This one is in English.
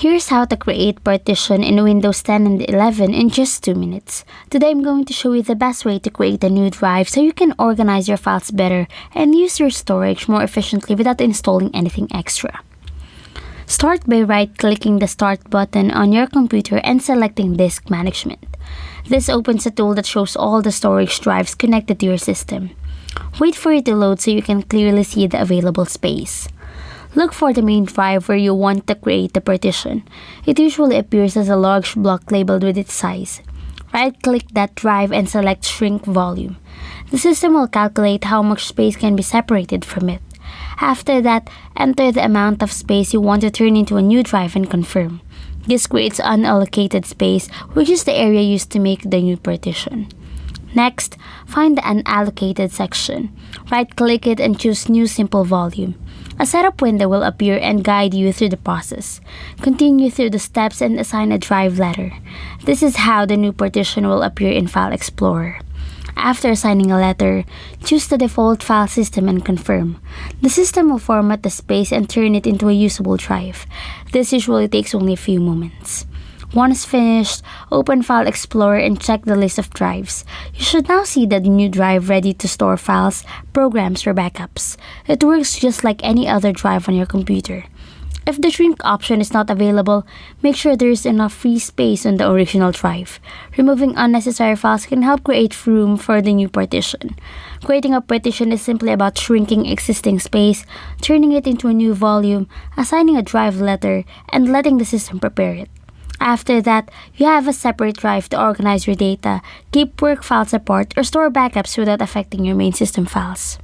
Here's how to create partition in Windows 10 and 11 in just 2 minutes. Today I'm going to show you the best way to create a new drive so you can organize your files better and use your storage more efficiently without installing anything extra. Start by right-clicking the Start button on your computer and selecting Disk Management. This opens a tool that shows all the storage drives connected to your system. Wait for it to load so you can clearly see the available space. Look for the main drive where you want to create the partition. It usually appears as a large block labeled with its size. Right-click that drive and select Shrink Volume. The system will calculate how much space can be separated from it. After that, enter the amount of space you want to turn into a new drive and confirm. This creates unallocated space, which is the area used to make the new partition. Next, find the unallocated section. Right-click it and choose New Simple Volume. A setup window will appear and guide you through the process. Continue through the steps and assign a drive letter. This is how the new partition will appear in File Explorer. After assigning a letter, choose the default file system and confirm. The system will format the space and turn it into a usable drive. This usually takes only a few moments. Once finished, open File Explorer and check the list of drives. You should now see the new drive ready to store files, programs, or backups. It works just like any other drive on your computer. If the shrink option is not available, make sure there is enough free space on the original drive. Removing unnecessary files can help create room for the new partition. Creating a partition is simply about shrinking existing space, turning it into a new volume, assigning a drive letter, and letting the system prepare it. After that, you have a separate drive to organize your data, keep work files apart, or store backups without affecting your main system files.